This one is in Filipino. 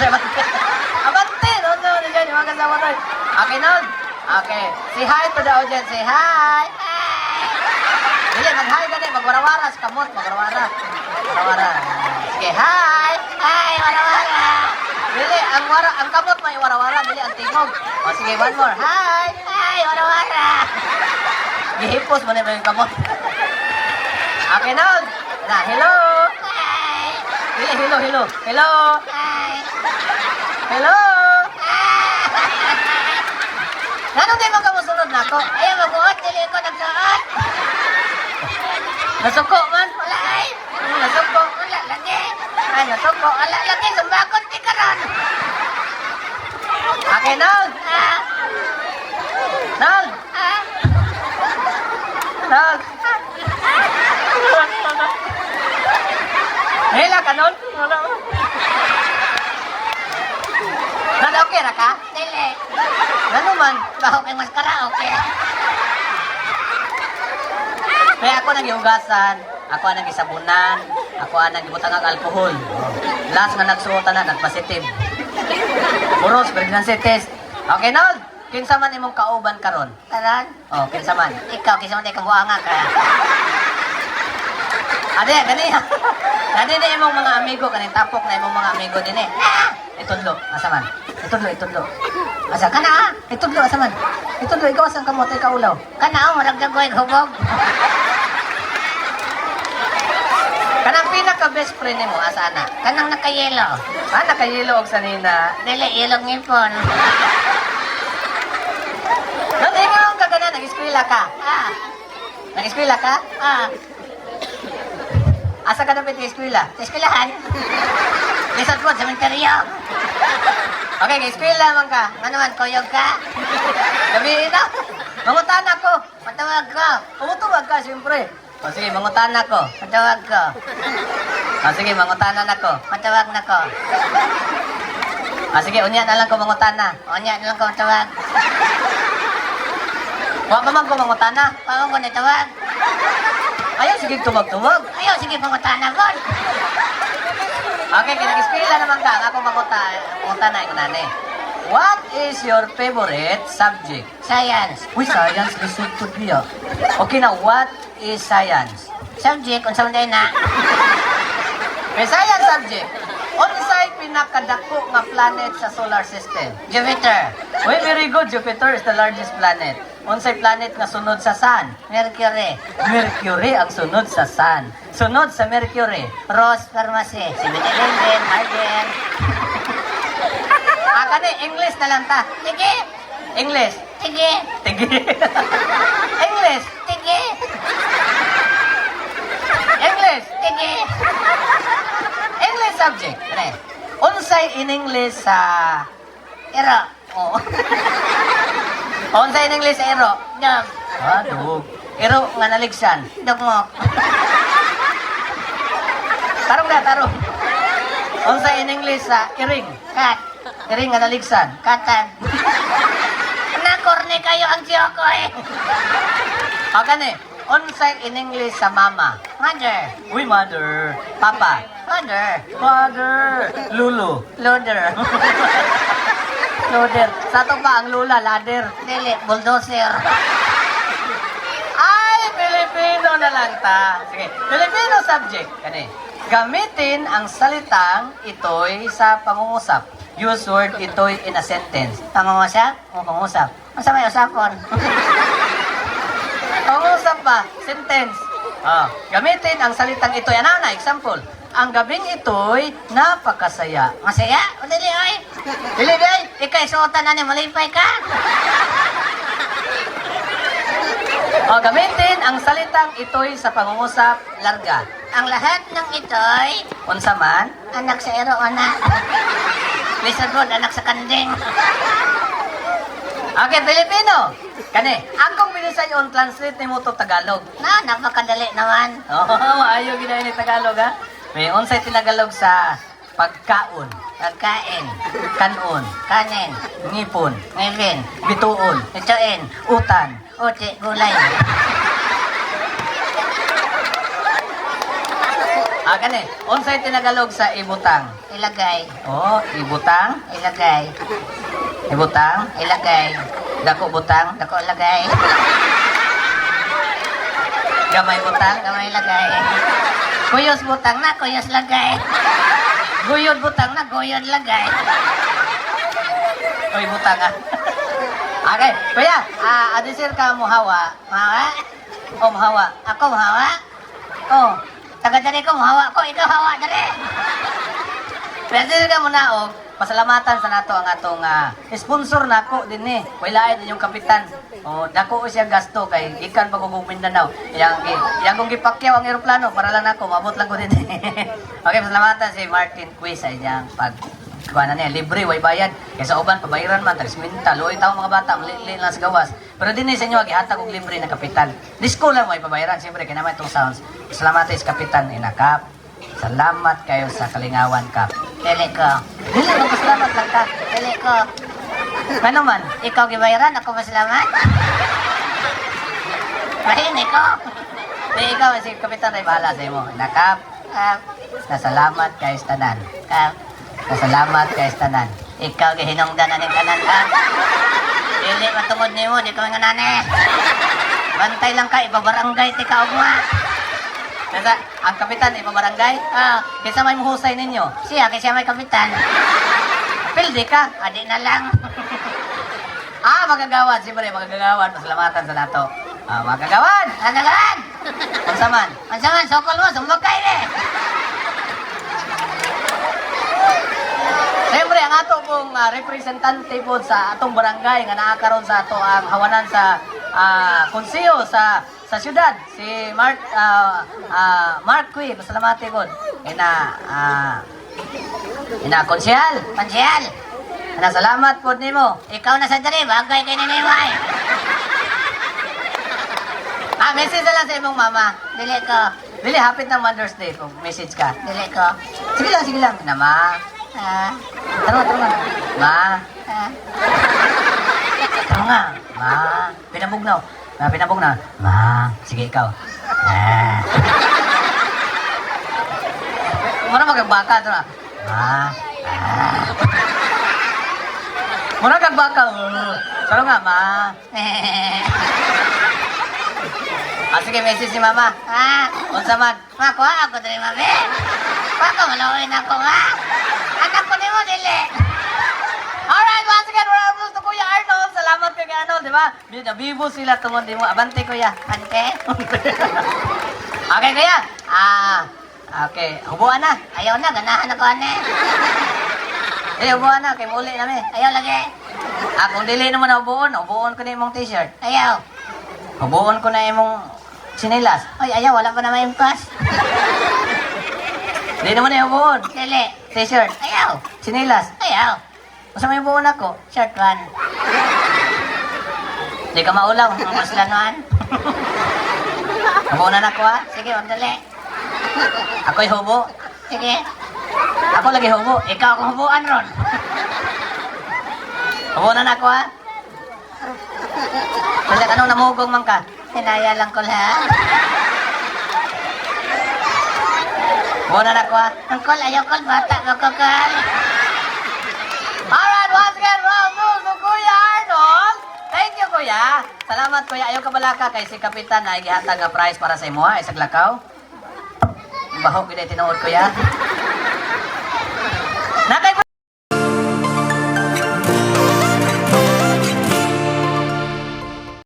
Abante! Doon naman dyan, yung mga kasama tayo. Okay, Nod? Okay. Say hi to the audience. Say hi! Dili, mag-hi ka din. Magwarawaras. Kamot, magwarawara. Warawara. Sige, hi! Hi, warawara! Dili, ang kamot may warawara. Dili, ang tingog. O, sige, one more. Hi! Hi, warawara! Gihipos mo na ba yung kamot? Okay, Nod? Na, hello! Hi! Dili, hello, hello. Hello! Hi! Hello! Nanong di mo ka musunod na ako? Ayaw, magbuot. Dili ko nagsuot. Nasuko man? Wala ay. Nasuko? Wala lagi. Ay, nasuko. Wala lagi. Sumbakot di ka ron. Okay, Nod. Nod. Nod. Hila ka, Nod? Nod, okay ra ka? Dili. Ano man? Baho kay maskara, okay. Kaya ako nag-iugasan, ako ang nag-isabunan, ako ang nag-ibutang ng alkohol. Last na nagsuotan na, nag-positive. Puros, pregnancy test. Okay, Nod? Kinsa man imong kauban karon? Karon? Oh, kinsa man? Ikaw, kinsa man ikong buanga ka. Ade, gani. Gani na imong mga amigo, kaning tapok na imong mga amigo din eh. Itudlo, asa man? Itudlo. Asa ka na? Itudlo, asa man? Itudlo, ikaw asang kamot, ikaw ulaw. Kana, maragdagoy, hubog. Kanang pinaka-best friend mo, asa na? Kanang nakayelo. Nakayelo og sanina. Dili, yelong ngipon. Nung ikaw ang kagana, nag-eskwela ka? Nag-eskwela ka? Asa ka na pinag-eskwela? Sa eskwelahan? Lisod po, cementerio. Okay, eskwela man ka. Ano man, kuyog ka? Sabihin na. Mangutan ako. Matawag ko. Pumutawag ka, siyempre. O sige, mangutan ako. Matawag ko. O sige, mangutanan ako. Matawag na ko. O sige, unya na lang ko mangutana. Unya na lang ko matawag. Huwag naman ko mangutana. Huwag ko natawag. Ayaw, sige, tumag-tumag. Ayaw, sige, mangutana ko. Okay, kinag-eskwela naman ka. Ako mangutana ko nani. What is your favorite subject? Science. Uy, science. Listen to me, Okay na, what is science? Subject, kung saan na. May science subject. Unsay pinakadako nga planet sa solar system? Jupiter. Uy, very good. Jupiter is the largest planet. Unsay planet nga sunod sa Sun? Mercury. Mercury ang sunod sa Sun. Sunod sa Mercury. Ross Pharmacy. 7-Eleven, Harden. Kani, English na lang ta. Sige. English. Sige. Sige. English. Sige. English. Sige. English subject. Kani. Unsay in English sa ero. Oh. Unsay in English sa ero? Dog. Dog. Ero nga naligsan. Dugmok. Tarong na, tarong. Unsay in English sa iring? Cat. Iring nga naligsan. Katan. Nakorni kayo ang siyoko eh. O gani, unsay in English sa mama? Mother. Uy, mother. Papa. Father. Father. Lulu. Loader. Loader. Sa to pa ang lula, ladder. Dili, bulldozer. Ay, Pilipino na lang ta. Sige, Filipino subject. Gani, gamitin ang salitang ito'y sa pangungusap. Use word ito'y in a sentence. Pangungusap? O pangusap. Masa may usapon? Pangusap ba? Sentence. Gamitin ang salitang ito'y. Ano na? Example. Ang gabing ito'y napakasaya. Masaya? O dili ay? Dili ay? Ikay suotan na ni malipay ka? Gamitin ang salitang ito'y sa pangungusap. Larga. Ang lahat ng ito'y unsa man? Anak sa ero, anak. Listen Road, anak sa kanding. Okay, Filipino. Kani, akong binisay yung translate ni mo to Tagalog. Napakadali naman. Ayaw ginayon ni Tagalog, ha? May unsay tinagalog sa pagkaon. Pagkain. Kanon. Kanin. Ngipon. Ngipin. Bituon. Bituin. Utan. Uti. Gulay. Kani, unsay tinagalog sa ibutang? Ilagay. Oh, ibutang, Ilagay. ibutang, Ilagay. dako butang, Dako lagay. gamay butang, Gamay lagay. Kuyos butang na, kuyos lagay. Guyod butang na, guyod lagay. oy butang ah. Okay, kuya, adisir ka muhawa. Mahawa? O muhawa. Ako mahawa? Oh, taga dali ko mahawa ko. Ikaw hawa dali. Adisir ka muna og pasalamatan sa nato ang atong sponsor nako din ni. Wala din yung kapitan. O dako siya gasto kay ikan pagugong Mindanao. Yang kung gipakyaw ang eroplano para lang nako mabot lang ko din. Okay, pasalamatan si Martin Quiz ay diyang pag kuha niya, libre, way bayad. Kaya sa uban, pabayaran man, tarisminta, luoy tao mga bata, maliliin lang sa gawas. Pero din sa inyo, gihatag og libre na kapitan. Disco lang may pabayaran, siyempre, kaya naman itong sounds. Salamat is kapitan, inakap. Salamat kayo sa Kalingawan Cup. Dili ko. Dili, magpasalamat lang ka. Dili ko. Ano man? Ikaw gibayaran, ako masalamat. Mahinig ko. Di ikaw, si kapitan ay bahala sa imo. Inakap. Nasalamat kayo sa tanan. Nasalamat kayo sa tanan. Ikaw gihinungdan na ng kanan ka. Dili matungod nimo, di ko nga nane. Bantay lang ka, ibabarangay ti ka ugma. Kaya ang kapitan, ipabarangay. Kaysa may muhusay ninyo. Siya, kasi may kapitan. Pildi ka. Adi na lang. Magagawad. Siyempre, magagawad. Pasalamatan sa nato. Magagawad. Hanagan! Pagsaman. Mansaman, sokol mo, sumbagkay ni. Siyempre, ang ato pong representante po sa atong barangay nga naakaroon sa ato ang hawanan sa konseyo sa syudad, si Mark Cui, pasalamati po. Konsehal. Pansiyal, Salamat po nimo. ikaw na sa dali, bagay kay ninimay. Message na lang sa imong mama. Dili ko. Dili, hapit na Mother's Day kung message ka. Dili ko. Sige lang. Na, ma. Ah, Tara. Ma. ah. Tara nga. Ma. Pinabugnaw. Pinabugnaw. Ma. Sige, ikaw. Muna magagbaka. Ito na. Ma. Muna gagbaka. Tara nga, ma. Sige, message si mama. Unsa man. Makuha ako dali, mami. Baka malawin ako, nga. Anak ko nimo, dili. Alright, once again, we're applause to Kuya Arnold. Salamat kay Arnold, di ba? Bibo sila tungod di mo. Abante, Kuya. Ante, Okay, Kuya. Okay. Hubuan na. ayaw na, ganahan ako, ane. Hubuan na. Kay muli namin. Ayaw lagi. Kung dili naman na hubuan ko na imong t-shirt. Ayaw. Hubuan ko na imong sinilas. Ay, ayaw, wala pa na may impas. Di naman na hubuan. Dili. T-shirt. Ayaw. Sinilas. Ayaw. Masa may hubuan ako? Short one. Di ka maulaw. Ang maslanuan. Hubuan na ako, ha? Sige, magdali. Ako'y hubo. Sige. Ako lagi hubo. Ikaw akong hubuan ron. Hubuan na ako, ha? Kasi anong namugong man ka? Hinaya lang ko lahat. Hubuan na ako, ha? Angkol, ayaw kol, bata, magkakal. Alright, once again, round two to Kuya Arnold. Thank you, Kuya. Salamat, Kuya. Ayaw ka balaka kay si Kapitan na igihatag nga prize para sa imo, ha? Isag lakaw. Bahog, hindi tinuod, Kuya.